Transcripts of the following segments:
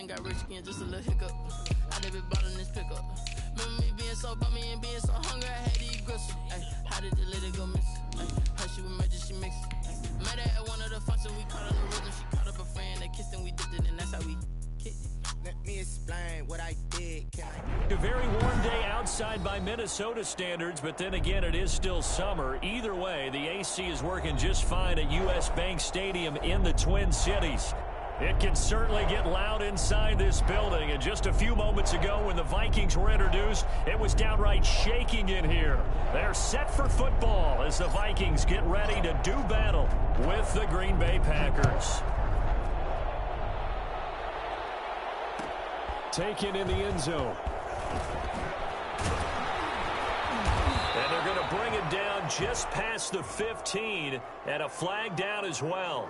done got rich again, just a little hiccup. I live it bottom this pickup. Remember me being so bummy and being so hungry, I had to eat gristle. Ay, how did the lady go miss? How she was magic, she mixed. Met her at one of the functions, we caught on the rhythm. She caught up a friend, they kissed and we dipped it, and that's how we kicked it. Let me explain what I did. A very warm day outside by Minnesota standards, but then again, it is still summer. Either way, the AC is working just fine at U.S. Bank Stadium in the Twin Cities. It can certainly get loud inside this building, and just a few moments ago when the Vikings were introduced, it was downright shaking in here. They're set for football as the Vikings get ready to do battle with the Green Bay Packers. Taken in the end zone. And they're going to bring it down just past the 15, and a flag down as well.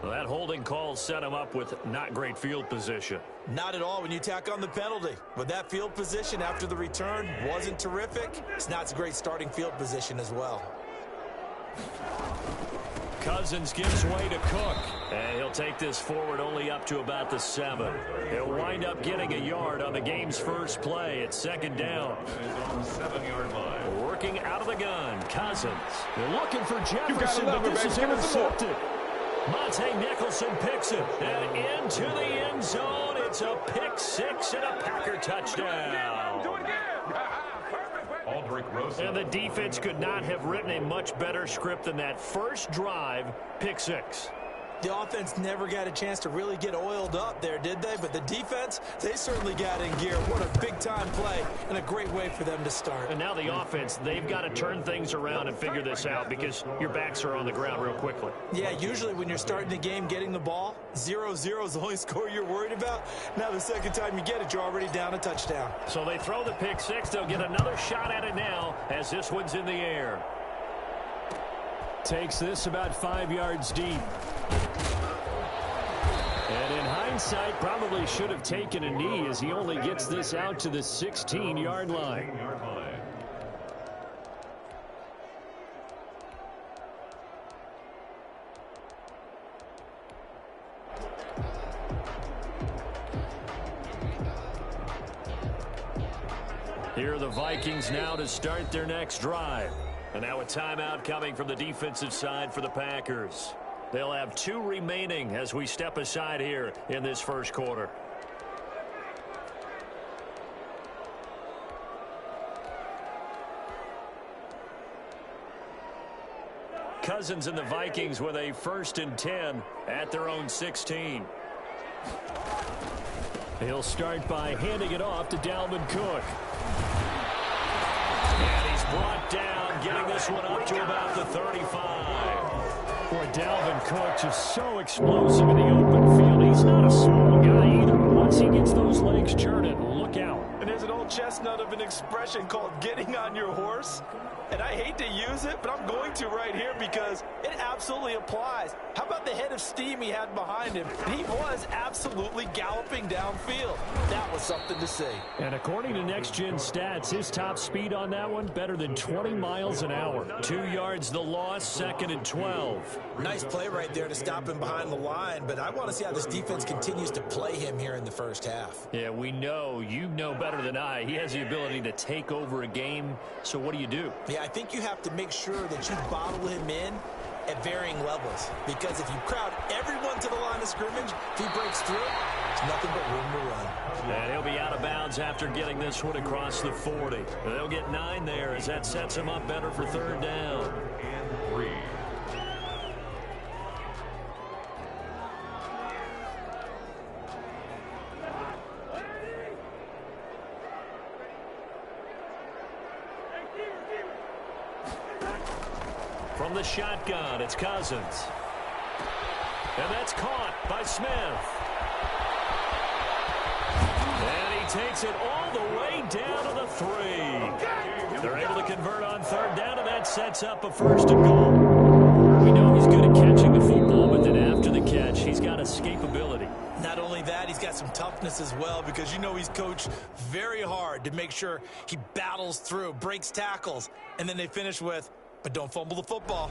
Well, that holding call set him up with not great field position. Not at all when you tack on the penalty. But that field position after the return wasn't terrific. It's not a great starting field position as well. Cousins gives way to Cook, and he'll take this forward only up to about the 7. He'll wind up getting a yard on the game's first play. It's second down. On the 7-yard line. Working out of the gun, Cousins. They're looking for Jefferson, but this is intercepted. Monte Nicholson picks it, and into the end zone. It's a pick six and a Packer touchdown. Do it again. And the defense could not have written a much better script than that first drive, pick six. The offense never got a chance to really get oiled up there, did they? But the defense, they certainly got in gear. What a big-time play and a great way for them to start. And now the offense, they've got to turn things around and figure this out because your backs are on the ground real quickly. Yeah, usually when you're starting the game getting the ball, 0-0 is the only score you're worried about. Now the second time you get it, you're already down a touchdown. So they throw the pick six. They'll get another shot at it now as this one's in the air. Takes this about 5 yards deep. And in hindsight, probably should have taken a knee as he only gets this out to the 16-yard line. Here are the Vikings now to start their next drive. And now a timeout coming from the defensive side for the Packers. They'll have 2 remaining as we step aside here in this first quarter. Cousins and the Vikings with a 1st and 10 at their own 16. He'll start by handing it off to Dalvin Cook. And he's brought down, getting this one up to about the 35. Boy, Dalvin Cook just so explosive in the open field. He's not a small guy either. Once he gets those legs churning, look out. And there's an old chestnut of an expression called getting on your horse. And I hate to use it, but I'm going to right here because it absolutely applies. How about the head of steam he had behind him? He was absolutely galloping downfield. That was something to see. And according to Next Gen Stats, his top speed on that one, better than 20 miles an hour. 2 yards the loss, 2nd and 12. Nice play right there to stop him behind the line, but I want to see how this defense continues to play him here in the first half. Yeah, we know, you know better than I, he has the ability to take over a game, so what do? Yeah, I think you have to make sure that you bottle him in at varying levels, because if you crowd everyone to the line of scrimmage, if he breaks through, there's nothing but room to run. And he'll be out of bounds after getting this one across the 40. They'll get 9 there as that sets him up better for 3rd down. And 3. From the shotgun, it's Cousins. And that's caught by Smith. And he takes it all the way down to the 3. They're able to convert on 3rd down, and that sets up a 1st and goal. We know he's good at catching the football, but then after the catch, he's got escapability. Not only that, he's got some toughness as well, because you know he's coached very hard to make sure he battles through, breaks tackles, and then they finish with, but don't fumble the football.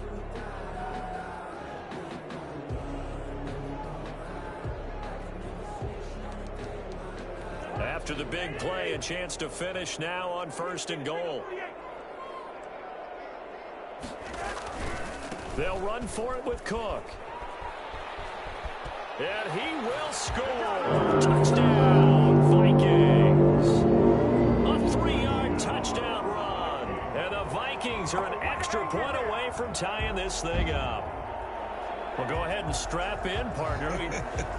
After the big play, a chance to finish now on 1st and goal. They'll run for it with Cook. And he will score. Touchdown, Vikings. A 3-yard touchdown run. And the Vikings are an extra point away from tying this thing up. Well, go ahead and strap in, partner.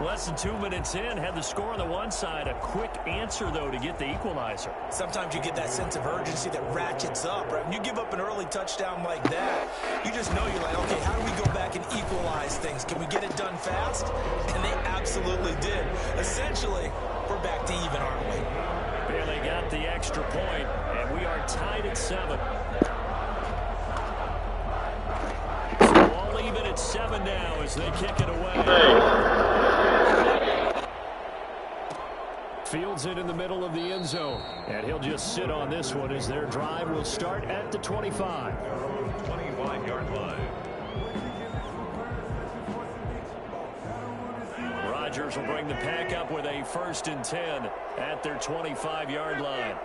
Less than 2 minutes in, had the score on the one side. A quick answer, though, to get the equalizer. Sometimes you get that sense of urgency that ratchets up, right? When you give up an early touchdown like that, you just know you're like, okay, how do we go back and equalize things? Can we get it done fast? And they absolutely did. Essentially, we're back to even, aren't we? Barely got the extra point, and we are tied at 7. Even at 7 now as they kick it away. Fields it in the middle of the end zone. And he'll just sit on this one as their drive will start at the 25. 25-yard line. Rodgers will bring the pack up with a 1st and 10 at their 25-yard line.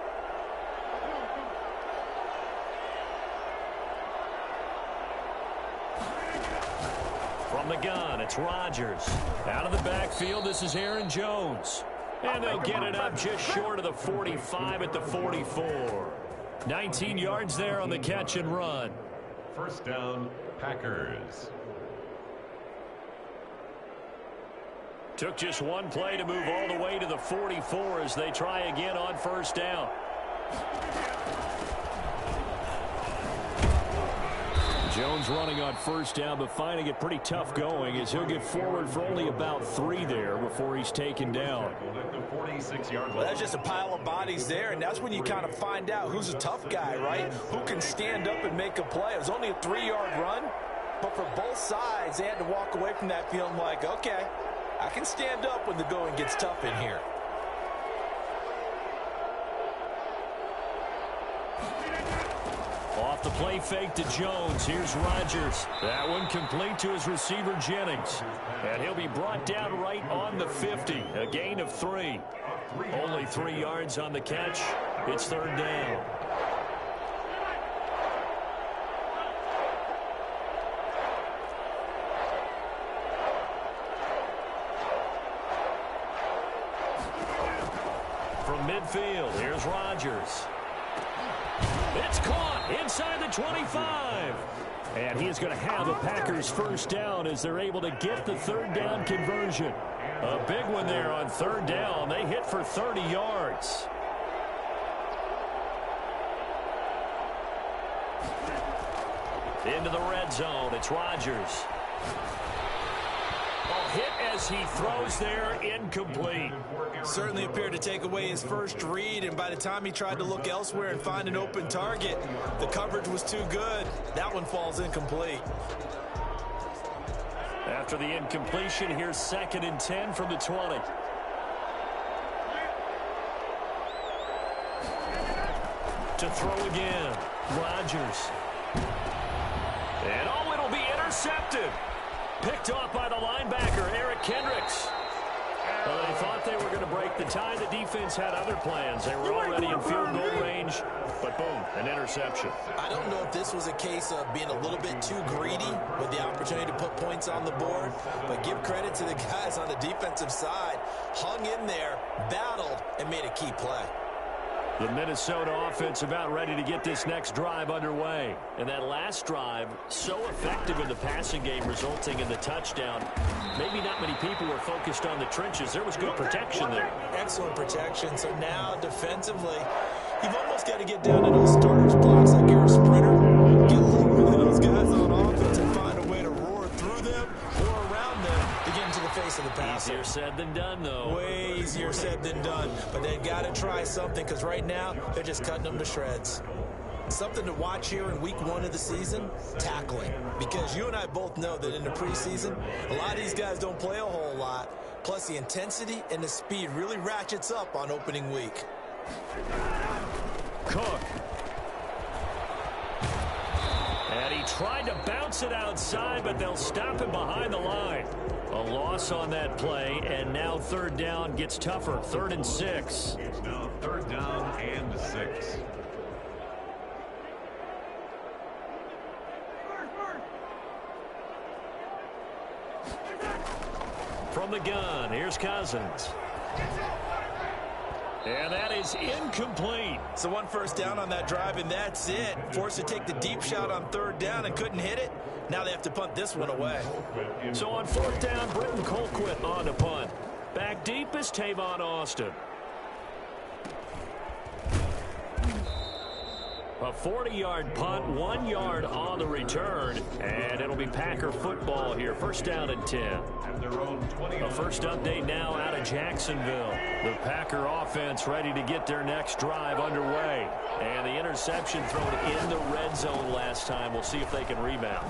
From the gun, it's Rodgers. Out of the backfield, this is Aaron Jones. And they'll get it up just short of the 45 at the 44. 19 yards there on the catch and run. 1st down, Packers. Took just one play to move all the way to the 44 as they try again on 1st down. Jones running on 1st down, but finding it pretty tough going as he'll get forward for only about 3 there before he's taken down. Well, that's just a pile of bodies there, and that's when you kind of find out who's a tough guy, right? Who can stand up and make a play. It was only a 3-yard run, but for both sides, they had to walk away from that feeling like, okay, I can stand up when the going gets tough in here. Off the play fake to Jones. Here's Rodgers. That one complete to his receiver, Jennings. And he'll be brought down right on the 50. A gain of 3. Only 3 yards on the catch. It's 3rd down. From midfield, here's Rodgers. It's caught inside the 25. And he is going to have a Packers 1st down as they're able to get the 3rd down conversion. A big one there on 3rd down. They hit for 30 yards. Into the red zone. It's Rodgers. Hit as he throws there, incomplete. Certainly appeared to take away his first read, and by the time he tried to look elsewhere and find an open target, the coverage was too good. That one falls incomplete. After the incompletion, here's 2nd and 10 from the 20. To throw again, Rodgers. And oh, it'll be intercepted. Picked off by the linebacker, Eric Kendricks. Well, they thought they were going to break the tie. The defense had other plans. They were already in field goal range, but boom, an interception. I don't know if this was a case of being a little bit too greedy with the opportunity to put points on the board, but give credit to the guys on the defensive side. Hung in there, battled, and made a key play. The Minnesota offense about ready to get this next drive underway. And that last drive, so effective in the passing game, resulting in the touchdown. Maybe not many people were focused on the trenches. There was good protection there. Excellent protection. So now, defensively, you've almost got to get down to those starters blocks like you're a sprinter. Get lower than those guys on offense and find a way to roar through them or around them to get into the face of the passer. Easier said than done, though. Way easier said than done. But they've got to try something because right now they're just cutting them to shreds. Something to watch here in week 1 of the season, tackling. Because you and I both know that in the preseason, a lot of these guys don't play a whole lot. Plus the intensity and the speed really ratchets up on opening week. Cook. And he tried to bounce it outside, but they'll stop him behind the line. A loss on that play, and now third down gets tougher. 3rd and 6. It's now 3rd down and 6. From the gun, here's Cousins. And that is incomplete. So 1 first down on that drive, and that's it. Forced to take the deep shot on 3rd down and couldn't hit it. Now they have to punt this one away. So on 4th down, Britton Colquitt on the punt. Back deep is Tavon Austin. A 40-yard punt, 1 yard on the return, and it'll be Packer football here. 1st down and 10. A first update now out of Jacksonville. The Packer offense ready to get their next drive underway. And the interception thrown in the red zone last time. We'll see if they can rebound.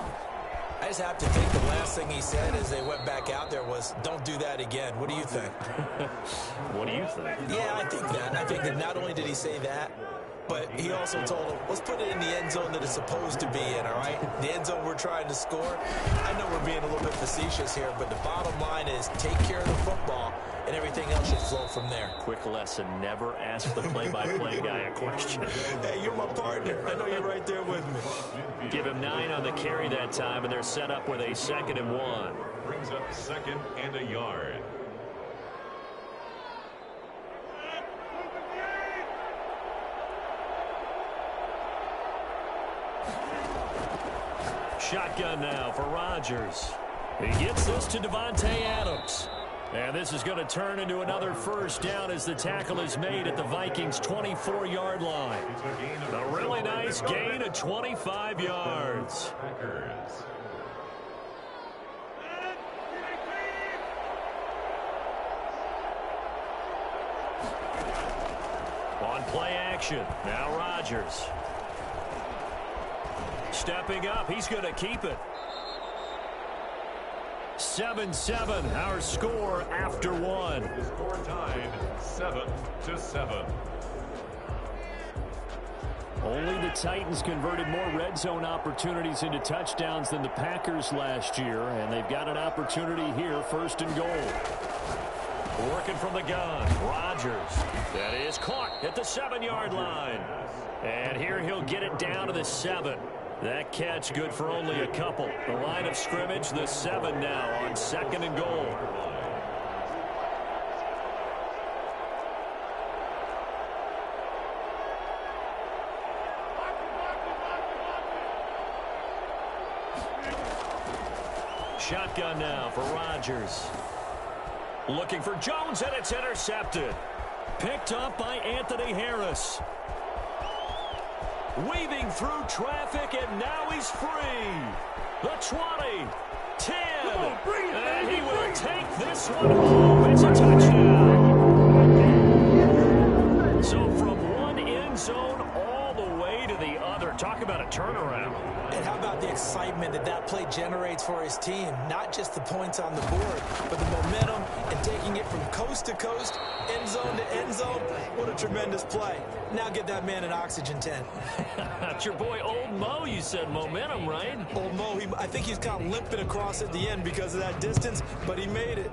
I just have to think the last thing he said as they went back out there was, don't do that again. What do you think? What do you think? Yeah, I think that. I think that not only did he say that, but he also told him, let's put it in the end zone that it's supposed to be in, all right? The end zone we're trying to score. I know we're being a little bit facetious here, but the bottom line is take care of the football, and everything else should flow from there. Quick lesson, never ask the play-by-play guy a question. Hey, you're my partner. I know you're right there with me. Give him 9 on the carry that time, and they're set up with a 2nd and 1. Brings up 2nd and a yard. Shotgun now for Rodgers. He gets this to Devontae Adams. And this is going to turn into another first down as the tackle is made at the Vikings' 24-yard line. A really nice gain of 25 yards. Packers. On play action, now Rodgers. Stepping up, he's going to keep it. 7-7, our score after 1. The score tied 7-7. Only the Titans converted more red zone opportunities into touchdowns than the Packers last year, and they've got an opportunity here, 1st and goal. Working from the gun, Rodgers. That is caught at the 7-yard line. And here he'll get it down to the 7. That catch good for only a couple. The line of scrimmage, the 7 now on 2nd and goal. Shotgun now for Rodgers. Looking for Jones, and it's intercepted. Picked up by Anthony Harris. Weaving through traffic, and now he's free. The 20, 10, and he will take this one home. It's a touchdown. So from one end zone all the way to the other. Talk about a turnaround. And how about the excitement that that play generates for his team? Not just the points on the board, but the momentum and taking it from coast to coast, end zone to end zone. What a tremendous play. Now get that man an oxygen tent. That's your boy Old Mo, you said. Momentum, right? Old Mo, I think he's kind of limping across at the end because of that distance, but he made it.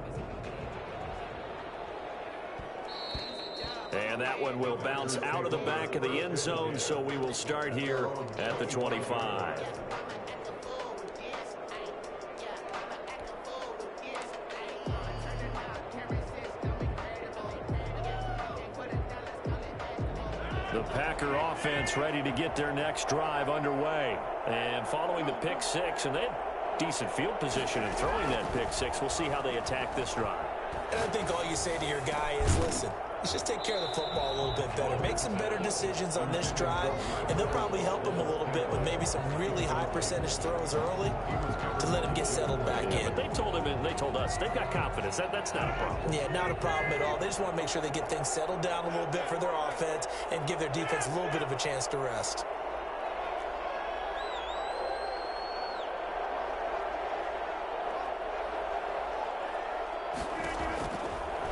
And that one will bounce out of the back of the end zone, so we will start here at the 25. The Packer offense ready to get their next drive underway. And following the pick six, and they had decent field position in throwing that pick six. We'll see how they attack this drive. And I think all you say to your guy is, listen, let's just take care of the football a little bit better. Make some better decisions on this drive, and they'll probably help him a little bit with maybe some really high percentage throws early to let him get settled back in. But they told him and they told us they've got confidence. That's not a problem. Yeah, not a problem at all. They just want to make sure they get things settled down a little bit for their offense and give their defense a little bit of a chance to rest.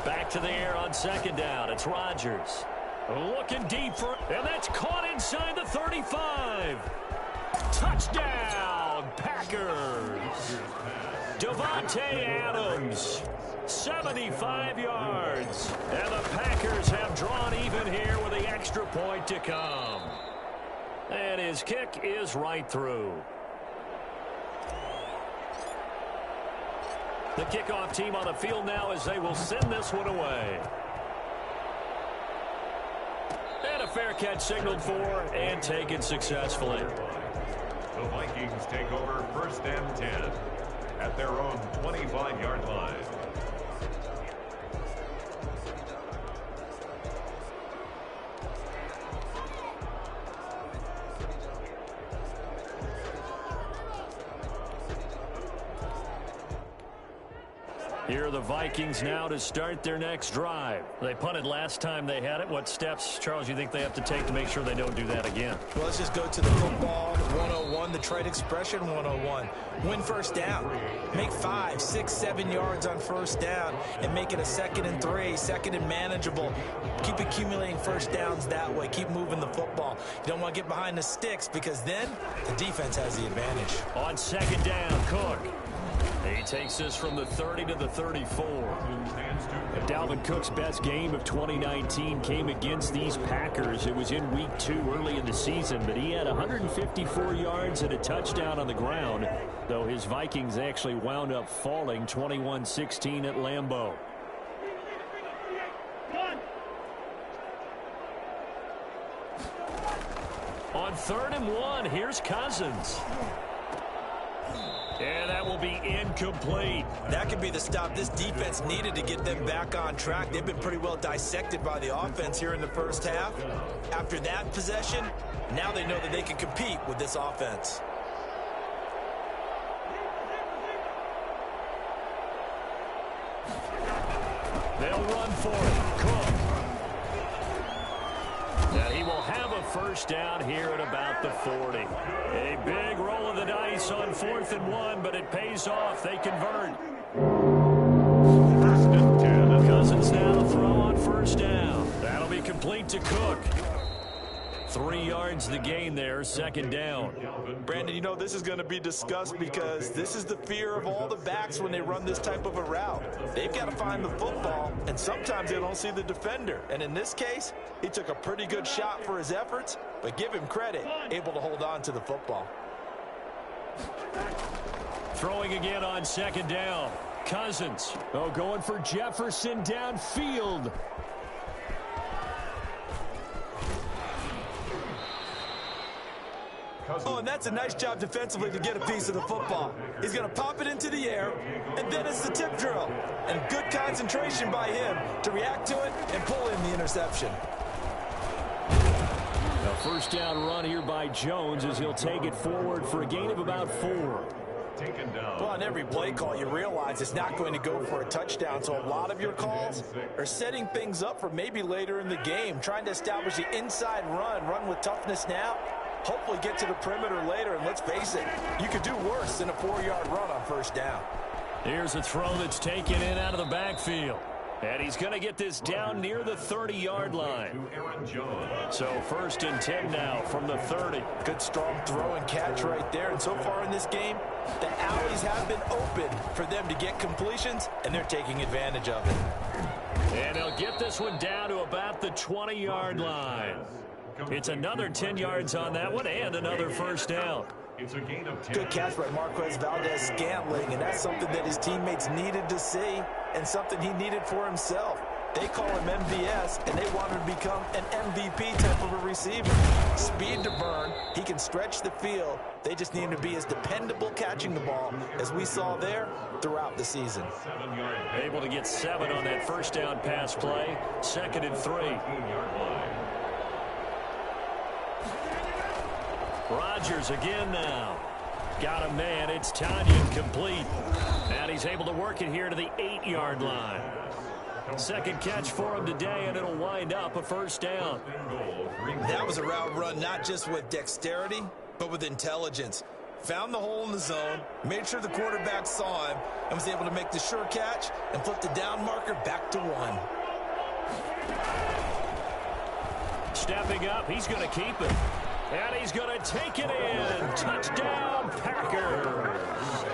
Back to the air on second down. It's Rodgers. Looking deep for, and that's caught inside the 35. Touchdown, Packers. Devontae Adams, 75 yards. And the Packers have drawn even here with the extra point to come. And his kick is right through. The kickoff team on the field now as they will send this one away. And a fair catch signaled for and taken successfully. The Vikings take over 1st and 10 at their own 25-yard line. Here are the Vikings now to start their next drive. They punted last time they had it. What steps, Charles, you think they have to take to make sure they don't do that again? Well, let's just go to the football 101, the trade expression 101. Win first down. Make 5, 6, 7 yards on first down and make it a 2nd and 3, 2nd and manageable. Keep accumulating first downs that way. Keep moving the football. You don't want to get behind the sticks because then the defense has the advantage. On 2nd down, Cook. He takes this from the 30 to the 34. Dalvin Cook's best game of 2019 came against these Packers. It was in week 2 early in the season, but he had 154 yards and a touchdown on the ground, though his Vikings actually wound up falling 21-16 at Lambeau. On 3rd and 1, here's Cousins. And that will be incomplete. That could be the stop this defense needed to get them back on track. They've been pretty well dissected by the offense here in the first half. After that possession, now they know that they can compete with this offense. They'll run for it. Cook. Now he will have a first down here at about the 40. A big roll of the dice on 4th and 1, but it pays off. They convert. 1st and 10. Cousins now throw on first down. That'll be complete to Cook. 3 yards the gain there, 2nd down. Brandon, you know this is going to be discussed because this is the fear of all the backs when they run this type of a route. They've got to find the football, and sometimes they don't see the defender. And in this case, he took a pretty good shot for his efforts, but give him credit, able to hold on to the football. Throwing again on 2nd down. Cousins. Oh, going for Jefferson downfield. Oh, and that's a nice job defensively to get a piece of the football. He's going to pop it into the air, and then it's the tip drill. And good concentration by him to react to it and pull in the interception. A first down run here by Jones as he'll take it forward for a gain of about 4. Taken down. Well, on every play call, you realize it's not going to go for a touchdown, so a lot of your calls are setting things up for maybe later in the game, trying to establish the inside run with toughness now, hopefully get to the perimeter later, and let's face it, you could do worse than a 4-yard run on first down. Here's a throw that's taken in out of the backfield. And he's going to get this down near the 30-yard line. So 1st and 10 now from the 30. Good strong throw and catch right there. And so far in this game, the alleys have been open for them to get completions, and they're taking advantage of it. And they'll get this one down to about the 20-yard line. It's another 10 yards on that one and another first down. It's a gain of 10. Good catch by Marquez Valdez-Scantling, and that's something that his teammates needed to see and something he needed for himself. They call him MVS, and they want him to become an MVP type of a receiver. Speed to burn. He can stretch the field. They just need him to be as dependable catching the ball as we saw there throughout the season. Able to get 7 on that first down pass play. 2nd and 3. Rodgers again now. Got a man. It's Tanya complete. And he's able to work it here to the 8-yard line. Second catch for him today, and it'll wind up a first down. That was a route run not just with dexterity, but with intelligence. Found the hole in the zone, made sure the quarterback saw him, and was able to make the sure catch and flip the down marker back to 1. Stepping up, he's going to keep it. And he's going to take it in. Touchdown, Packers.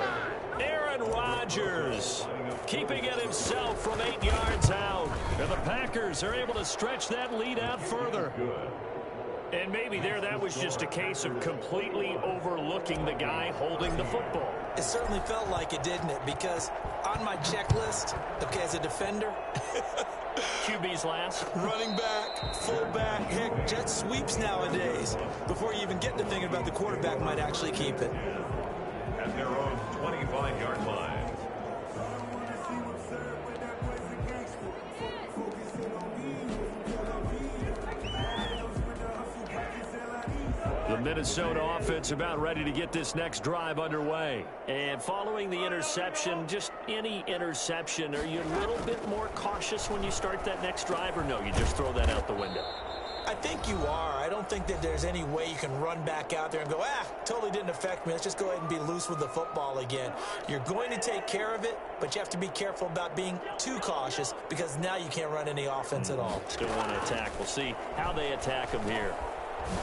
Aaron Rodgers keeping it himself from 8 yards out. And the Packers are able to stretch that lead out further. And maybe that was just a case of completely overlooking the guy holding the football. It certainly felt like it, didn't it? Because on my checklist, okay, as a defender, QB's last. running back, fullback, heck, jet sweeps nowadays. Before you even get to thinking about the quarterback might actually keep it. At their own 25-yard line. The Minnesota offense about ready to get this next drive underway. And following the interception, just any interception, are you a little bit more cautious when you start that next drive, or no, you just throw that out the window? I think you are. I don't think that there's any way you can run back out there and go, totally didn't affect me. Let's just go ahead and be loose with the football again. You're going to take care of it, but you have to be careful about being too cautious because now you can't run any offense at all. Still want to attack. We'll see how they attack him here.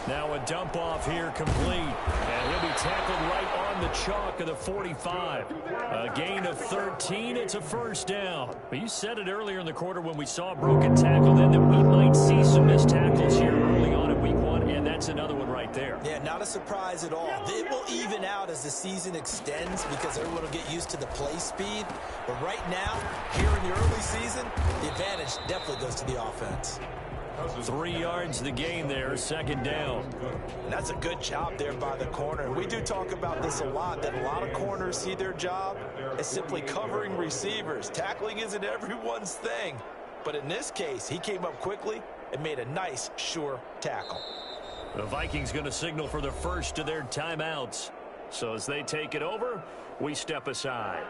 Now a dump off here complete. And he'll be tackled right on the chalk of the 45. A gain of 13. It's a first down. But you said it earlier in the quarter when we saw a broken tackle then that we might see some missed tackles here early on in week 1. And that's another one right there. Yeah, not a surprise at all. It will even out as the season extends because everyone will get used to the play speed. But right now, here in the early season, the advantage definitely goes to the offense. 3 yards the gain there, second down. And that's a good job there by the corner. We do talk about this a lot, that a lot of corners see their job as simply covering receivers. Tackling isn't everyone's thing. But in this case, he came up quickly and made a nice, sure tackle. The Vikings going to signal for the first of their timeouts. So as they take it over, we step aside.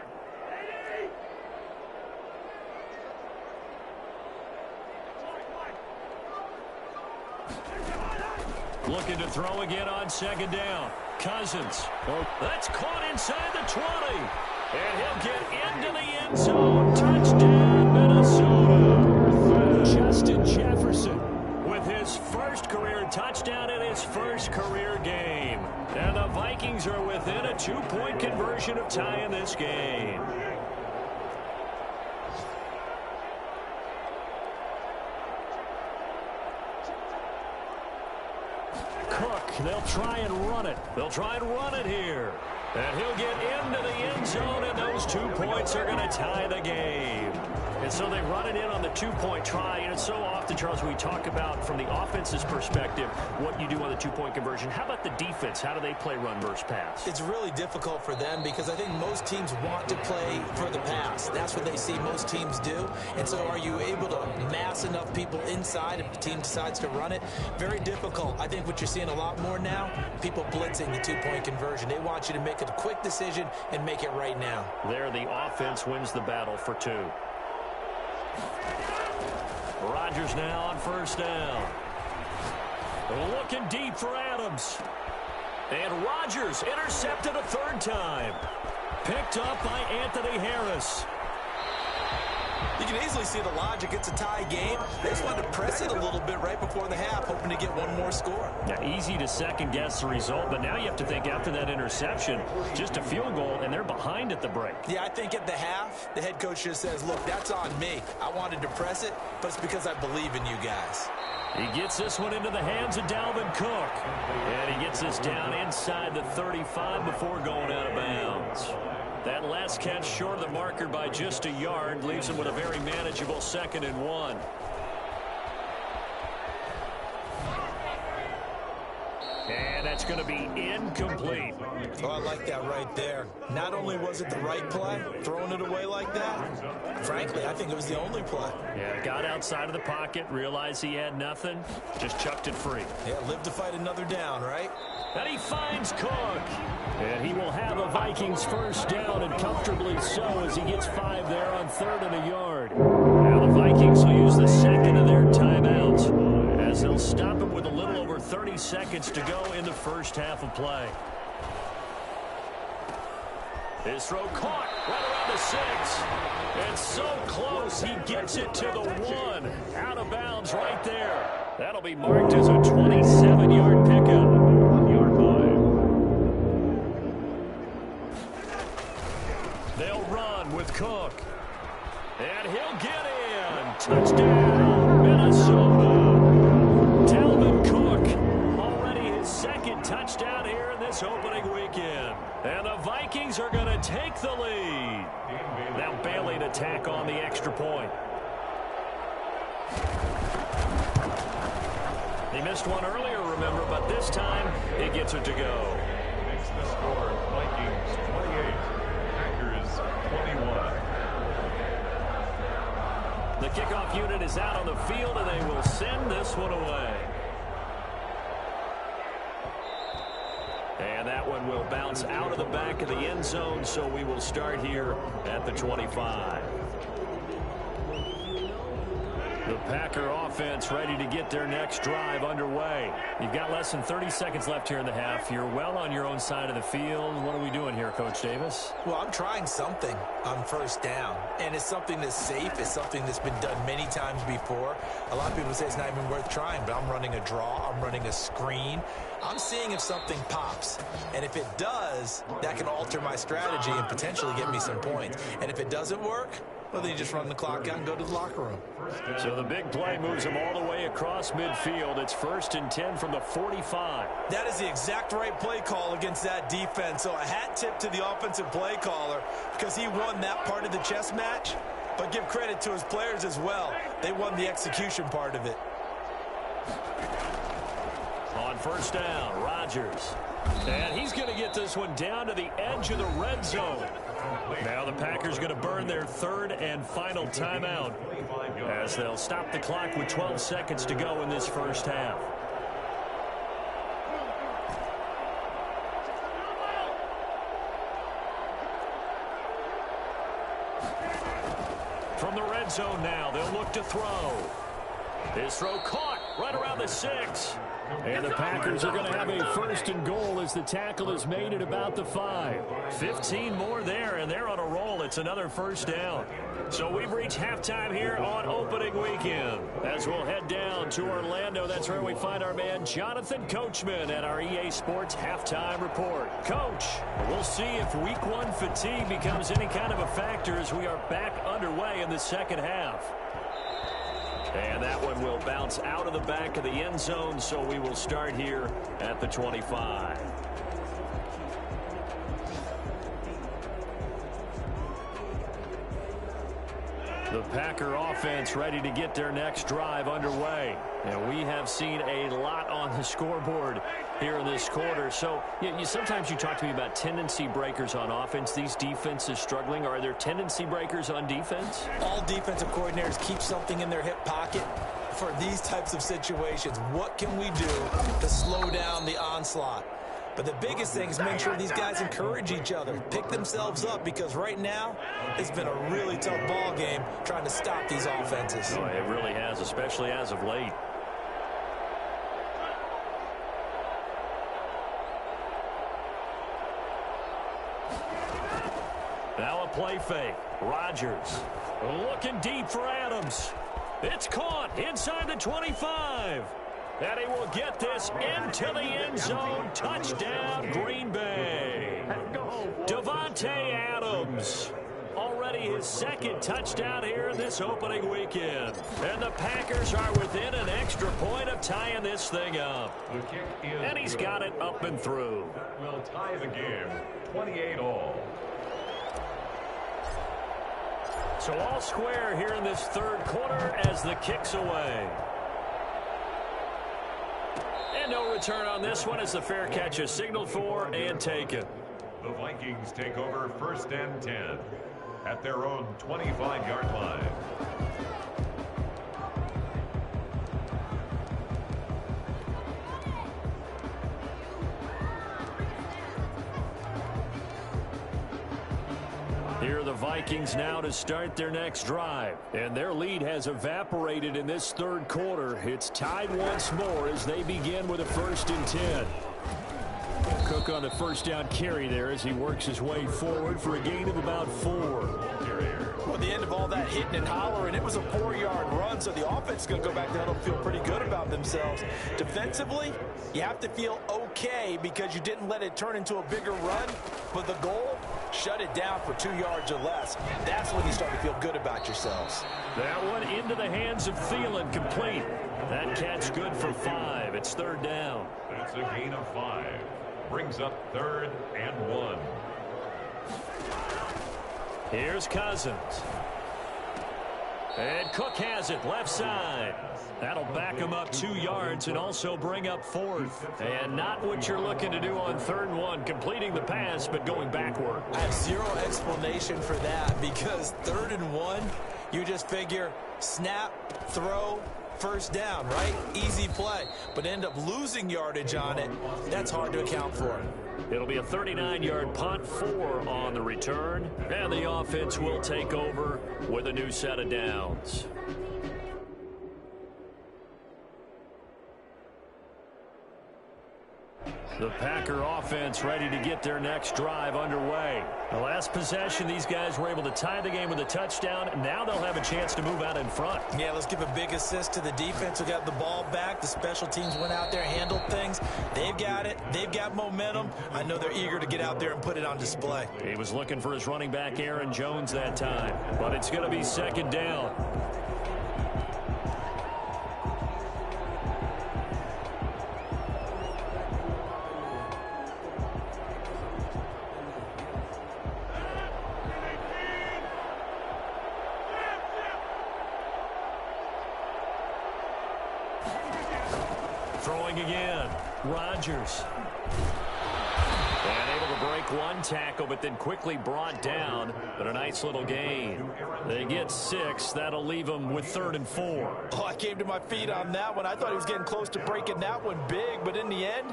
Looking to throw again on second down. Cousins. Oh, that's caught inside the 20. And he'll get into the end zone. Touchdown, Minnesota. Justin Jefferson with his first career touchdown in his first career game. And the Vikings are within a 2-point conversion of tying this game. Cook, they'll try and run it. They'll try and run it here. And he'll get into the end zone, and those 2 points are going to tie the game. And so they run it in on the 2-point try. And it's so often, Charles, we talk about from the offense's perspective what you do on the 2-point conversion. How about the defense? How do they play run versus pass? It's really difficult for them because I think most teams want to play for the pass. That's what they see most teams do. And so are you able to mass enough people inside if the team decides to run it? Very difficult. I think what you're seeing a lot more now, people blitzing the 2-point conversion. They want you to make a quick decision and make it right now. There, the offense wins the battle for 2. Rodgers now on first down. Looking deep for Adams. And Rodgers intercepted a third time. Picked up by Anthony Harris. You can easily see the logic. It's a tie game. They just wanted to press it a little bit right before the half, hoping to get one more score. Yeah, easy to second-guess the result, but now you have to think after that interception, just a field goal, and they're behind at the break. Yeah, I think at the half, the head coach just says, look, that's on me. I wanted to press it, but it's because I believe in you guys. He gets this one into the hands of Dalvin Cook. And he gets this down inside the 35 before going out of bounds. That last catch short of the marker by just a yard leaves him with a very manageable 2nd and 1. And that's going to be incomplete. Oh, I like that right there. Not only was it the right play, throwing it away like that, frankly, I think it was the only play. Yeah, got outside of the pocket, realized he had nothing, just chucked it free. Yeah, live to fight another down, right? And he finds Cook. And he will have a Vikings first down, and comfortably so as he gets 5 there on 3rd and a yard. Now the Vikings will use the second of their timeouts as they'll stop him with a little over 30 seconds to go in the first half of play. His throw caught right around the 6. It's so close, he gets it to the 1. Out of bounds right there. That'll be marked as a 27-yard pickup. They'll run with Cook. And he'll get in. Touchdown, Minnesota. Dalvin Cook, already his second touchdown here in this opening weekend. And the Vikings are going to take the lead. Now Bailey to tack on the extra point. He missed one earlier, remember, but this time he gets it to go. Makes the score Vikings 28, Packers 21. The kickoff unit is out on the field, and they will send this one away. And that one will bounce out of the back of the end zone, so we will start here at the 25. The Packer offense ready to get their next drive underway. You've got less than 30 seconds left here in the half. You're well on your own side of the field. What are we doing here, Coach Davis? Well, I'm trying something on first down, and it's something that's safe. It's something that's been done many times before. A lot of people say it's not even worth trying, but I'm running a draw. I'm running a screen. I'm seeing if something pops, and if it does, that can alter my strategy and potentially get me some points. And if it doesn't work, well, then you just run the clock out and go to the locker room. So the big play moves them all the way across midfield. It's 1st and 10 from the 45. That is the exact right play call against that defense. So a hat tip to the offensive play caller because he won that part of the chess match. But give credit to his players as well. They won the execution part of it. On first down, Rodgers. And he's going to get this one down to the edge of the red zone. Now the Packers going to burn their third and final timeout as they'll stop the clock with 12 seconds to go in this first half. From the red zone now, they'll look to throw. His throw caught right around the 6. And the Packers are going to have a 1st and goal as the tackle is made at about the 5. 15 more there, and they're on a roll. It's another first down. So we've reached halftime here on opening weekend. As we'll head down to Orlando, that's where we find our man Jonathan Coachman at our EA Sports Halftime Report. Coach, we'll see if Week 1 fatigue becomes any kind of a factor as we are back underway in the second half. And that one will bounce out of the back of the end zone, so we will start here at the 25. The Packer offense ready to get their next drive underway. And we have seen a lot on the scoreboard here in this quarter. So sometimes you talk to me about tendency breakers on offense. These defenses struggling. Are there tendency breakers on defense? All defensive coordinators keep something in their hip pocket for these types of situations. What can we do to slow down the onslaught? But the biggest thing is make sure these guys encourage each other, pick themselves up, because right now it's been a really tough ball game trying to stop these offenses. Oh, it really has, especially as of late. Now a play fake. Rodgers looking deep for Adams. It's caught inside the 25. And he will get this into the end zone. Touchdown, Green Bay. Davante Adams. Already his second touchdown here in this opening weekend. And the Packers are within an extra point of tying this thing up. And he's got it up and through. That will tie the game, 28-all. So all square here in this third quarter as the kick's away. And no return on this one as the fair catch is signaled for and taken. The Vikings take over 1st and 10 at their own 25-yard line. Here are the Vikings now to start their next drive. And their lead has evaporated in this third quarter. It's tied once more as they begin with a 1st and 10. Cook on the first down carry there as he works his way forward for a gain of about 4. Well, the end of all that hitting and hollering, it was a 4-yard run, so the offense is going to go back down and feel pretty good about themselves. Defensively, you have to feel okay because you didn't let it turn into a bigger run, but the goal shut it down for 2 yards or less. That's when you start to feel good about yourselves. That one into the hands of Thielen, complete. That catch good for 5. It's third down. That's a gain of 5. Brings up 3rd and 1. Here's Cousins. And Cook has it, left side. That'll back him up 2 yards and also bring up 4th. And not what you're looking to do on 3rd and 1, completing the pass, but going backward. I have zero explanation for that, because 3rd and 1, you just figure snap, throw, first down, right? Easy play. But end up losing yardage on it. That's hard to account for. It'll be a 39-yard punt, 4 on the return. And the offense will take over with a new set of downs. The Packer offense ready to get their next drive underway. The last possession, these guys were able to tie the game with a touchdown. Now they'll have a chance to move out in front. Yeah, let's give a big assist to the defense who got the ball back. The special teams went out there, handled things. They've got it. They've got momentum. I know they're eager to get out there and put it on display. He was looking for his running back, Aaron Jones, that time. But it's going to be second down. Throwing again, Rodgers. And able to break one tackle, but then quickly brought down. But a nice little gain. They get 6. That'll leave them with 3rd and 4. Oh, I came to my feet on that one. I thought he was getting close to breaking that one big, but in the end,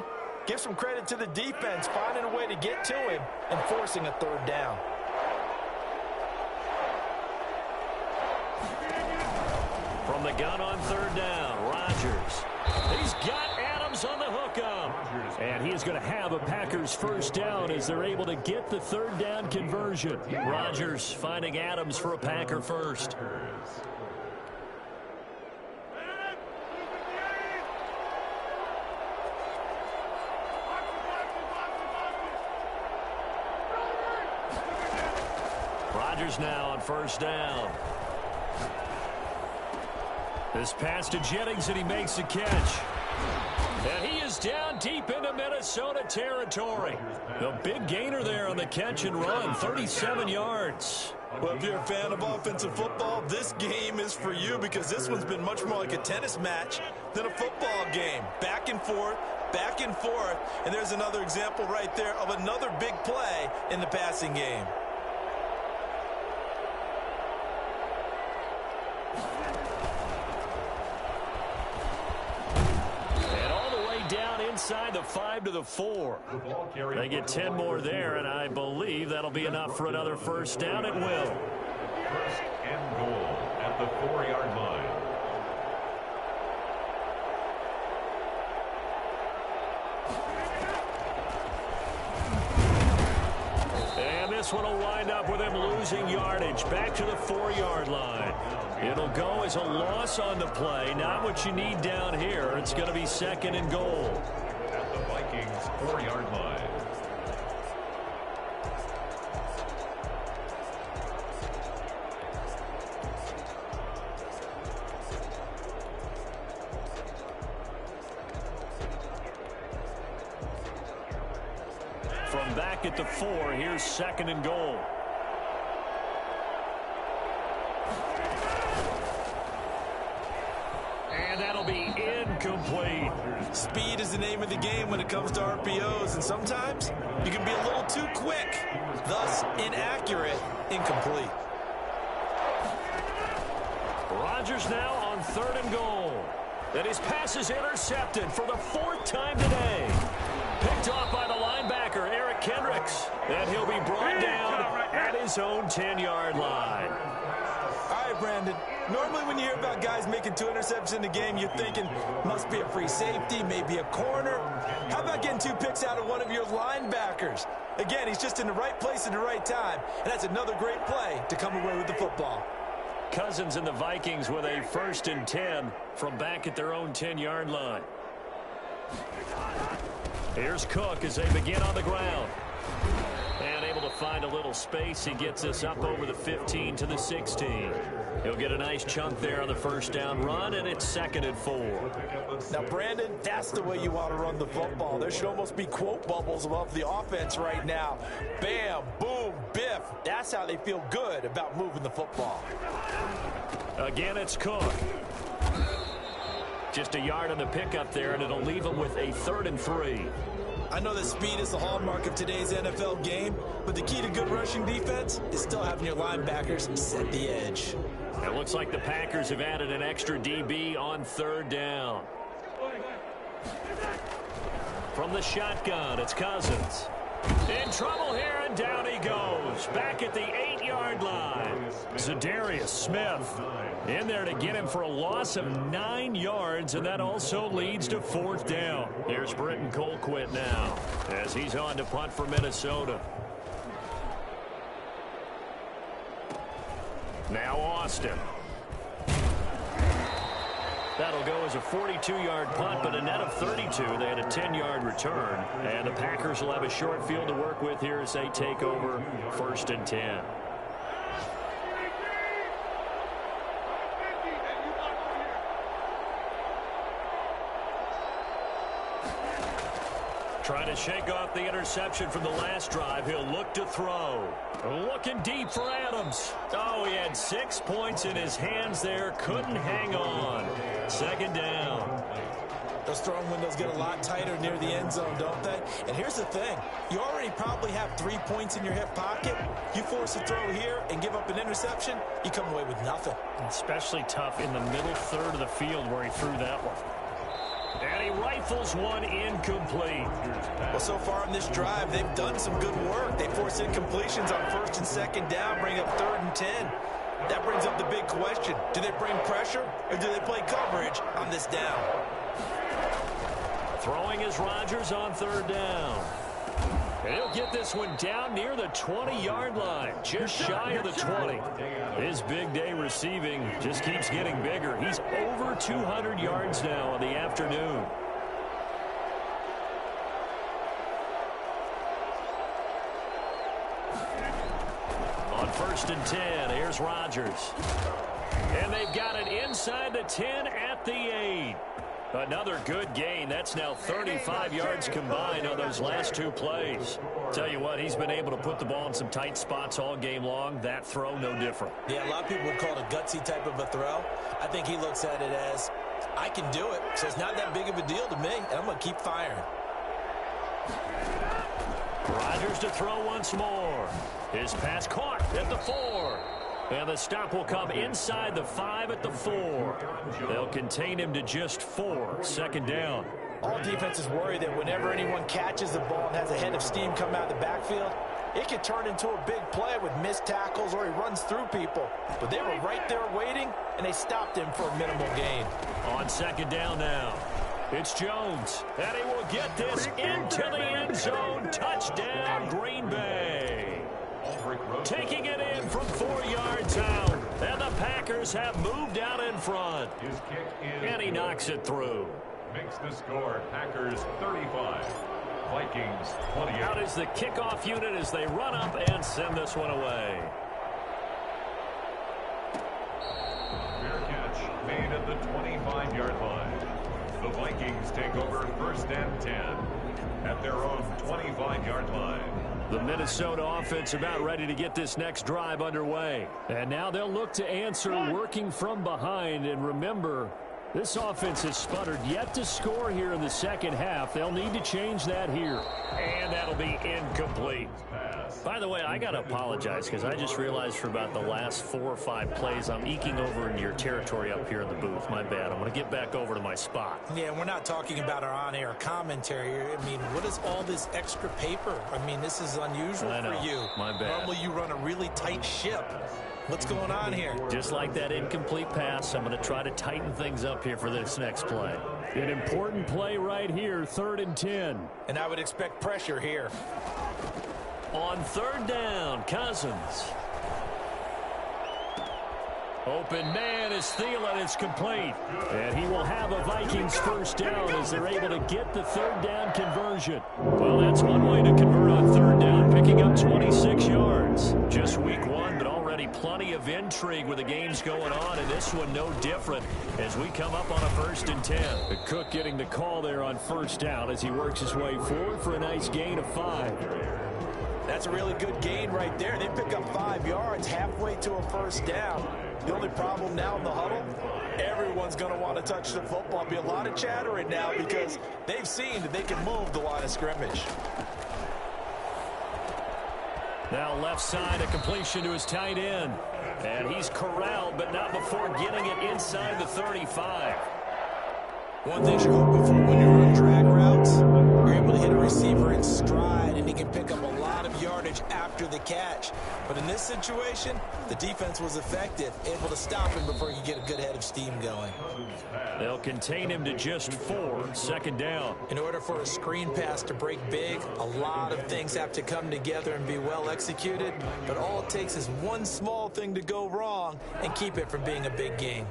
give some credit to the defense, finding a way to get to him and forcing a 3rd down. From the gun on 3rd down, Rodgers. He's got Adams on the hookup. And he is going to have a Packers first down as they're able to get the 3rd down conversion. Rodgers finding Adams for a Packer first. Rodgers now on first down. This pass to Jennings, and he makes the catch. And he is down deep into Minnesota territory. The big gainer there on the catch and run, 37 yards. Well, if you're a fan of offensive football, this game is for you, because this one's been much more like a tennis match than a football game. Back and forth, and there's another example right there of another big play in the passing game. Inside the 5 to the 4. They get 10 more there, and I believe that'll be enough for another first down. It will. 1st and goal at the 4-yard line. And this one will wind up with him losing yardage back to the 4-yard line. It'll go as a loss on the play. Not what you need down here. It's going to be 2nd and goal. At the Vikings 4-yard line. From back at the 4, here's 2nd and goal. And that'll be incomplete. Speed is the name of the game when it comes to RPOs, and sometimes you can be a little too quick, thus inaccurate, incomplete. Rodgers now on 3rd and goal. And his pass is intercepted for the 4th time today. Picked off by the linebacker, Eric Kendricks. And he'll be brought down at his own 10-yard line. All right, Brandon. Normally when you hear about guys making 2 interceptions in the game, you're thinking must be a free safety, maybe a corner. How about getting 2 picks out of one of your linebackers? Again, he's just in the right place at the right time, and that's another great play to come away with the football. Cousins and the Vikings with a 1st and 10 from back at their own 10-yard line. Here's Cook as they begin on the ground. And able to find a little space. He gets us up over the 15 to the 16. He'll get a nice chunk there on the first down run, and it's 2nd and 4. Now, Brandon, that's the way you want to run the football. There should almost be quote bubbles above the offense right now. Bam, boom, biff. That's how they feel good about moving the football. Again, it's Cook. Just a yard on the pickup there, and it'll leave him with a 3rd and 3. I know that speed is the hallmark of today's NFL game, but the key to good rushing defense is still having your linebackers set the edge. It looks like the Packers have added an extra DB on 3rd down. From the shotgun, it's Cousins. In trouble here, and down he goes. Back at the 8-yard line. Zadarius Smith in there to get him for a loss of 9 yards, and that also leads to 4th down. Here's Britton Colquitt now as he's on to punt for Minnesota. Now Austin. That'll go as a 42-yard punt, but a net of 32. They had a 10-yard return. And the Packers will have a short field to work with here as they take over 1st and 10. Trying to shake off the interception from the last drive. He'll look to throw. Looking deep for Adams. Oh, he had 6 points in his hands there. Couldn't hang on. 2nd down. Those throwing windows get a lot tighter near the end zone, don't they? And here's the thing. You already probably have 3 points in your hip pocket. You force a throw here and give up an interception, you come away with nothing. Especially tough in the middle third of the field where he threw that one. And he rifles one incomplete. Well, so far in this drive, they've done some good work. They force incompletions on 1st and 2nd down, bring up 3rd and 10. That brings up the big question. Do they bring pressure or do they play coverage on this down? Throwing is Rodgers on 3rd down. And he'll get this one down near the 20-yard line, just shy of the 20. His big day receiving just keeps getting bigger. He's over 200 yards now on the afternoon. On 1st and 10, here's Rodgers. And they've got it inside the 10 at the 8. Another good gain. That's now 35 yards combined on those last 2 plays. Tell you what, he's been able to put the ball in some tight spots all game long. That throw, no different. Yeah, a lot of people would call it a gutsy type of a throw. I think he looks at it as, I can do it, so it's not that big of a deal to me, and I'm going to keep firing. Rodgers to throw once more. His pass caught at the 4. And the stop will come inside the 5 at the 4. They'll contain him to just 4. 2nd down. All defenses worry that whenever anyone catches the ball and has a head of steam come out of the backfield, it can turn into a big play with missed tackles or he runs through people. But they were right there waiting, and they stopped him for a minimal gain. On 2nd down now, it's Jones. And he will get this into the end zone. Touchdown, Green Bay. Taking it in from 4 yards out. And the Packers have moved out in front. And he knocks it through. Makes the score Packers 35. Vikings 28. Out is the kickoff unit as they run up and send this one away. Fair catch made at the 25-yard line. The Vikings take over 1st and 10 at their own 25-yard line. The Minnesota offense about ready to get this next drive underway. And now they'll look to answer working from behind. And remember, this offense has sputtered yet to score here in the 2nd half. They'll need to change that here. And that'll be incomplete. By the way, I got to apologize because I just realized for about the last 4 or 5 plays, I'm eking over into your territory up here in the booth. My bad. I'm going to get back over to my spot. Yeah, we're not talking about our on-air commentary. I mean, what is all this extra paper? I mean, this is unusual for you. My bad. Normally you run a really tight ship. What's going on here? Just like that incomplete pass, I'm going to try to tighten things up here for this next play. An important play right here, 3rd and 10. And I would expect pressure here. On 3rd down, Cousins. Open man is Thielen. It's complete. And he will have a Vikings first down as they're able to get the third down conversion. Well, that's one way to convert on third down, picking up 26 yards. Just week one, but already plenty of intrigue with the games going on, and this one no different as we come up on a 1st and 10. Cook getting the call there on first down as he works his way forward for a nice gain of 5. That's a really good gain right there. They pick up 5 yards halfway to a first down. The only problem now in the huddle, everyone's going to want to touch the football. Be a lot of chattering now because they've seen that they can move the line of scrimmage. Now left side, a completion to his tight end. And he's corralled, but not before getting it inside the 35. One thing you're hoping for when you run drag routes, you're able to hit a receiver in stride, and he can pick up a lot of yardage after the catch. But in this situation, the defense was effective, able to stop him before he could get a good head of steam going. They'll contain him to just 4, 2nd down. In order for a screen pass to break big, a lot of things have to come together and be well executed. But all it takes is one small thing to go wrong and keep it from being a big game.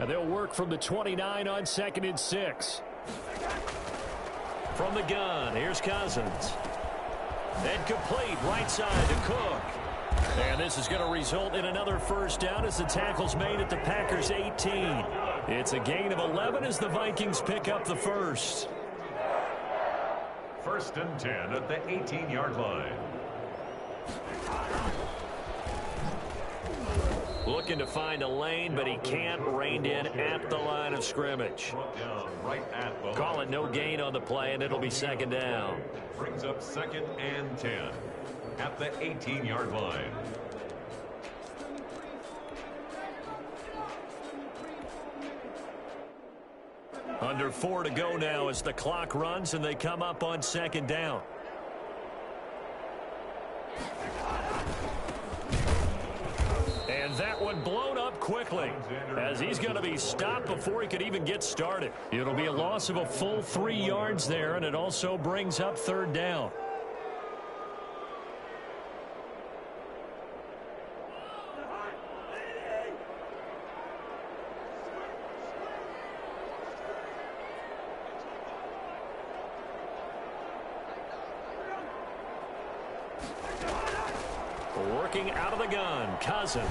And they'll work from the 29 on 2nd and 6. From the gun, here's Cousins. And complete, right side to Cook. And this is going to result in another first down as the tackle's made at the Packers' 18. It's a gain of 11 as the Vikings pick up the first. 1st and 10 at the 18-yard line. Looking to find a lane, but he can't. Reined in at the line of scrimmage. Call it no gain on the play, and it'll be 2nd down. Brings up 2nd and 10 at the 18-yard line. Under 4 to go now as the clock runs, and they come up on 2nd down. And that one blown up quickly as he's going to be stopped before he could even get started. It'll be a loss of a full 3 yards there, and it also brings up 3rd down. Working out of the gun, Cousins.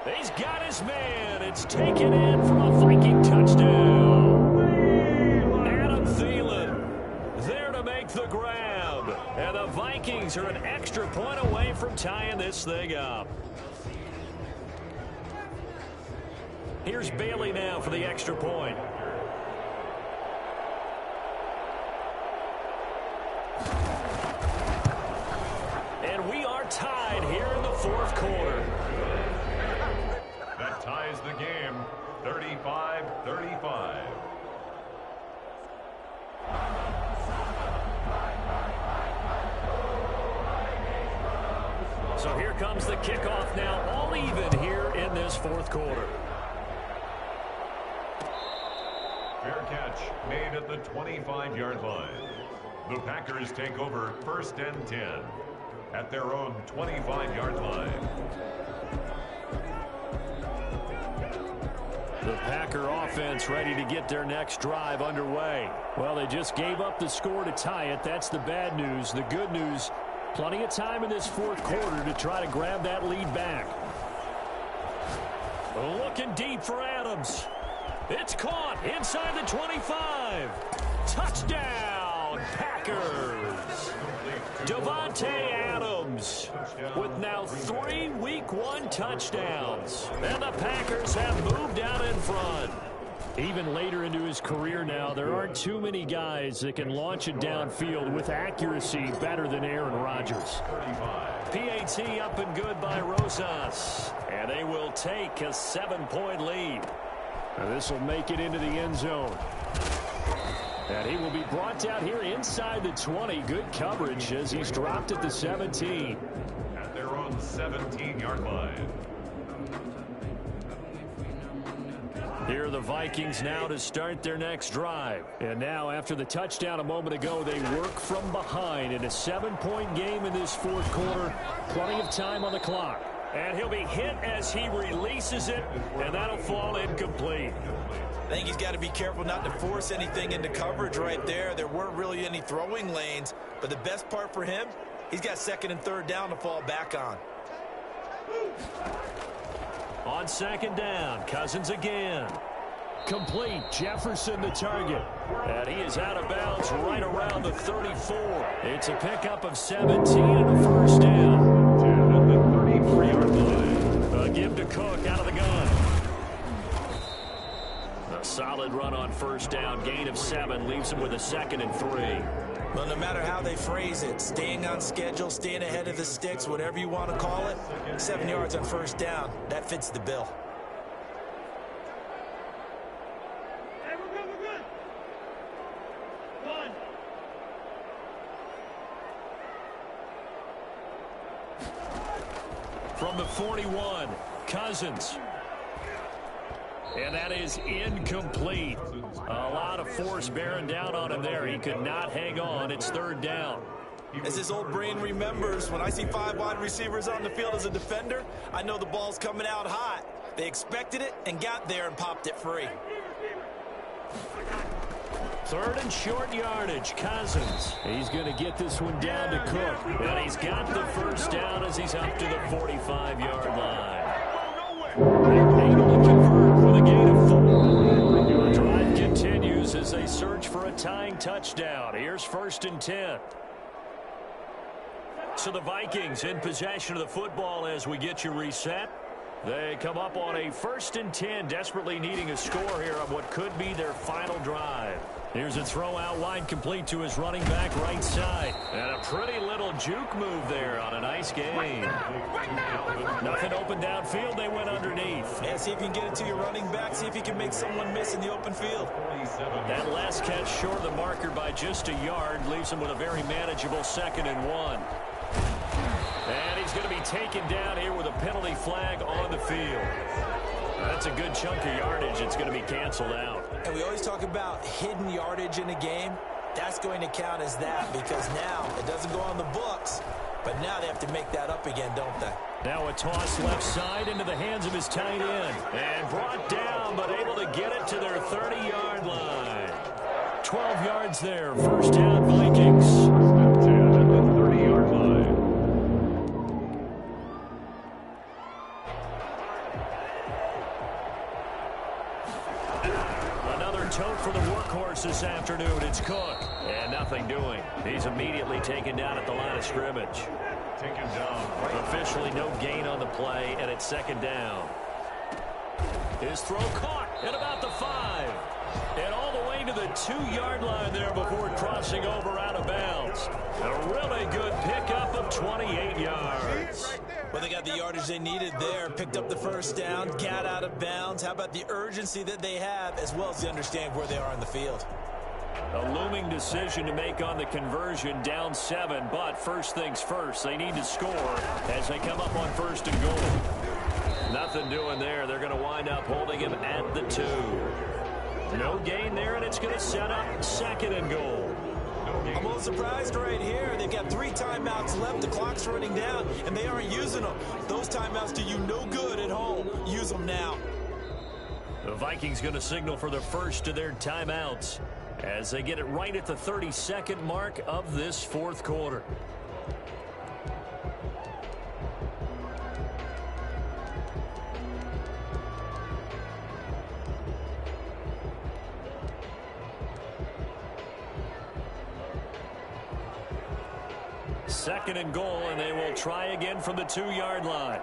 He's got his man. It's taken in for a Viking touchdown. Adam Thielen there to make the grab. And the Vikings are an extra point away from tying this thing up. Here's Bailey now for the extra point. Tied here in the 4th quarter. That ties the game, 35-35. So here comes the kickoff now, all even here in this 4th quarter. Fair catch made at the 25-yard line. The Packers take over 1st and 10. At their own 25-yard line. The Packer offense ready to get their next drive underway. Well, they just gave up the score to tie it. That's the bad news. The good news, plenty of time in this 4th quarter to try to grab that lead back. Looking deep for Adams. It's caught inside the 25. Touchdown, Packers. Devontae Adams with now 3 Week 1 touchdowns. And the Packers have moved out in front. Even later into his career now, there aren't too many guys that can launch it downfield with accuracy better than Aaron Rodgers. PAT up and good by Rosas. And they will take a 7-point lead. Now this will make it into the end zone. And he will be brought down here inside the 20. Good coverage as he's dropped at the 17. At their own 17-yard line. Here are the Vikings now to start their next drive. And now after the touchdown a moment ago, they work from behind in a 7-point game in this 4th quarter. Plenty of time on the clock. And he'll be hit as he releases it, and that'll fall incomplete. I think he's got to be careful not to force anything into coverage right there. There weren't really any throwing lanes, but the best part for him, he's got second and third down to fall back on. On second down, Cousins again. Complete, Jefferson the target. And he is out of bounds right around the 34. It's a pickup of 17 and a first down. 10 at the 33-yard line. A give to Cook out of the gun. A solid run on first down, gain of 7, leaves him with a second and 3. Well, no matter how they phrase it, staying on schedule, staying ahead of the sticks, whatever you want to call it, 7 yards on first down, that fits the bill. From the 41, Cousins. And that is incomplete. A lot of force bearing down on him there. He could not hang on. It's third down. As his old brain remembers, when I see 5 wide receivers on the field as a defender, I know the ball's coming out hot. They expected it and got there and popped it free. Third and short yardage, Cousins. He's going to get this one down to Cook. And he's got the first down as he's up to the 45-yard line. Able to convert with a gain of 4. Your drive continues as they search for a tying touchdown. Here's first and 10. So the Vikings in possession of the football as we get you reset. They come up on a first and 10, desperately needing a score here on what could be their final drive. Here's a throw out wide, complete to his running back right side. And a pretty little juke move there on a nice gain. Nothing open downfield, they went underneath. Yeah, see if you can get it to your running back, see if you can make someone miss in the open field. That last catch short of the marker by just a yard leaves him with a very manageable second and 1. And he's going to be taken down here with a penalty flag on the field. That's a good chunk of yardage. It's going to be canceled out. And we always talk about hidden yardage in a game. That's going to count as that because now it doesn't go on the books, but now they have to make that up again, don't they? Now a toss left side into the hands of his tight end. And brought down, but able to get it to their 30-yard line. 12 yards there. First down, Vikings. 10 at the 30-yard line. Tote for the workhorse this afternoon. It's Cook. And nothing doing. He's immediately taken down at the line of scrimmage. Taken down. Officially no gain on the play, and it's second down. His throw caught at about the 5. And all the way to the 2-yard line there before crossing over out of bounds. A really good pickup of 28 yards. Well, they got the yardage they needed there, picked up the first down, got out of bounds. How about the urgency that they have, as well as the understanding where they are in the field? A looming decision to make on the conversion, down 7, but first things first, they need to score as they come up on first and goal. Nothing doing there. They're going to wind up holding him at the 2. No gain there, and it's going to set up second and goal. I'm a little surprised right here. They've got 3 timeouts left. The clock's running down, and they aren't using them. Those timeouts do you no good at home. Use them now. The Vikings going to signal for the first of their timeouts as they get it right at the 32nd mark of this fourth quarter. Second and goal, and they will try again from the 2-yard line.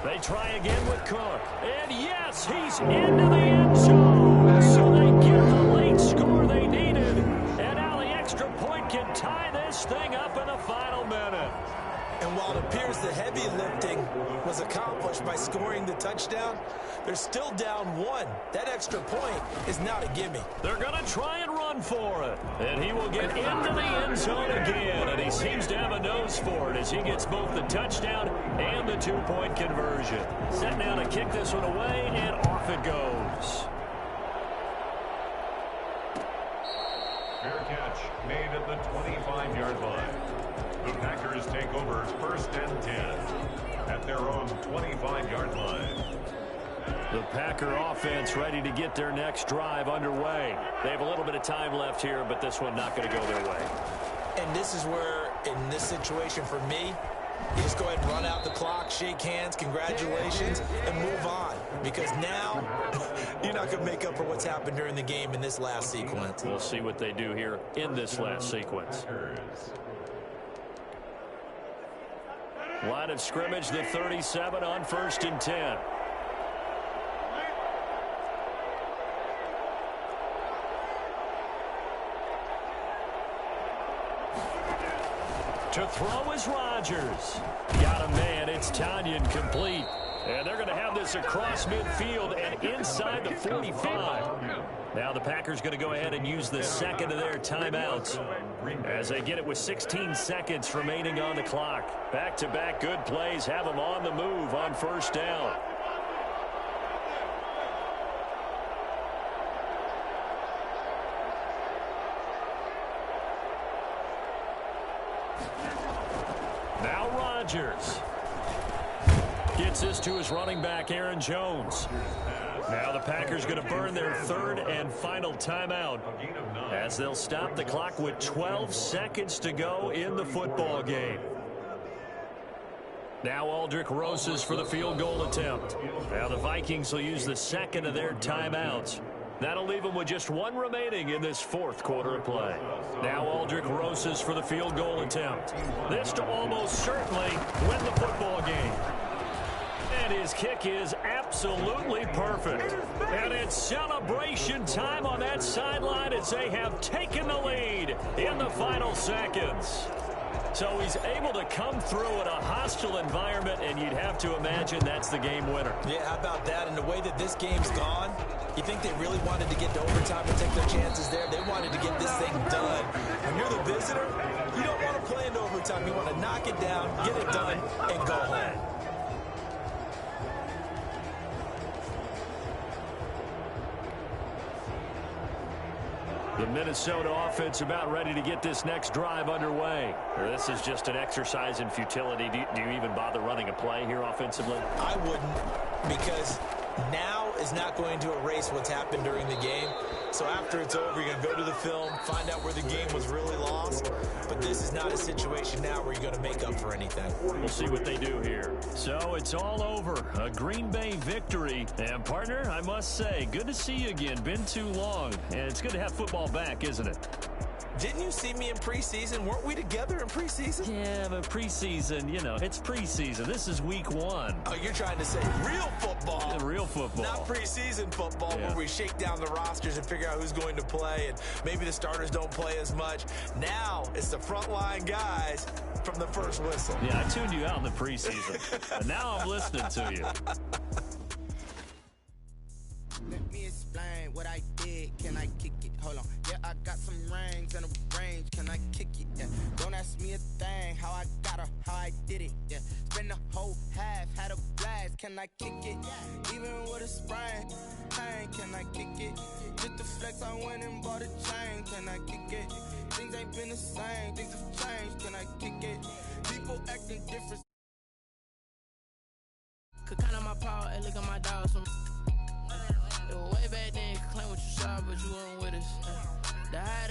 They try again with Cook. And yes, he's into the end zone. So they get the late score they needed. And now the extra point can tie this thing up in the final minute. And while it appears the heavy lifting was accomplished by scoring the touchdown, they're still down 1. That extra point is not a gimme. They're going to try and run for it. And he will get into the end zone again. And he seems to have a nose for it as he gets both the touchdown and the 2-point conversion. Set now to kick this one away, and off it goes. Fair catch made at the 25-yard line. The Packers take over first and 10 at their own 25-yard line. The Packer offense ready to get their next drive underway. They have a little bit of time left here, but this one not going to go their way. And this is where, in this situation for me, you just go ahead and run out the clock, shake hands, congratulations, and move on. Because now, you're not going to make up for what's happened during the game in this last sequence. We'll see what they do here in this last sequence. Line of scrimmage, the 37 on 1st and 10. To throw is Rodgers. Got a man. It's Tanyan complete. And they're going to have this across midfield and inside the 45. Now the Packers going to go ahead and use the second of their timeouts as they get it with 16 seconds remaining on the clock. Back-to-back good plays have them on the move on 1st down. Now Rodgers gets this to his running back, Aaron Jones. Now the Packers going to burn their 3rd and final timeout as they'll stop the clock with 12 seconds to go in the football game. Now Aldrich Rosas for the field goal attempt. Now the Vikings will use the second of their timeouts. That'll leave them with just one remaining in this 4th quarter of play. Now Aldrich Rosas for the field goal attempt. This to almost certainly win the football game. And his kick is absolutely perfect. And it's celebration time on that sideline as they have taken the lead in the final seconds. So he's able to come through in a hostile environment, and you'd have to imagine that's the game winner. Yeah, how about that? And the way that this game's gone, you think they really wanted to get to overtime and take their chances there? They wanted to get this thing done. When you're the visitor, you don't want to play into overtime. You want to knock it down, get it done, and go home. The Minnesota offense about ready to get this next drive underway. This is just an exercise in futility. Do you even bother running a play here offensively? I wouldn't, because now is not going to erase what's happened during the game. So after it's over, you're going to go to the film, find out where the game was really lost. But this is not a situation now where you're going to make up for anything. We'll see what they do here. So it's all over. A Green Bay victory. And, partner, I must say, good to see you again. Been too long. And it's good to have football back, isn't it? Didn't you see me in preseason? Weren't we together in preseason? Yeah, but preseason, you know, it's preseason. This is week 1. Oh, you're trying to say real football. Yeah, real football. Not preseason football, where we shake down the rosters and figure out who's going to play, and maybe the starters don't play as much. Now it's the frontline guys from the first whistle. Yeah, I tuned you out in the preseason. And now I'm listening to you. Let me explain what I did. Can I kick it? Hold on. Yeah, I got some rings and a range. Can I kick it? Yeah. Don't ask me a thing. How I got her, how I did it. Yeah. Spend the whole half, had a blast. Can I kick it? Even with a sprain. Pain, can I kick it? Just the flex, I went and bought a chain. Can I kick it? Things ain't been the same. Things have changed. Can I kick it? People acting different. Could count on my power and look at my dogs. Way back then, you could claim what you saw, but you weren't with us. The high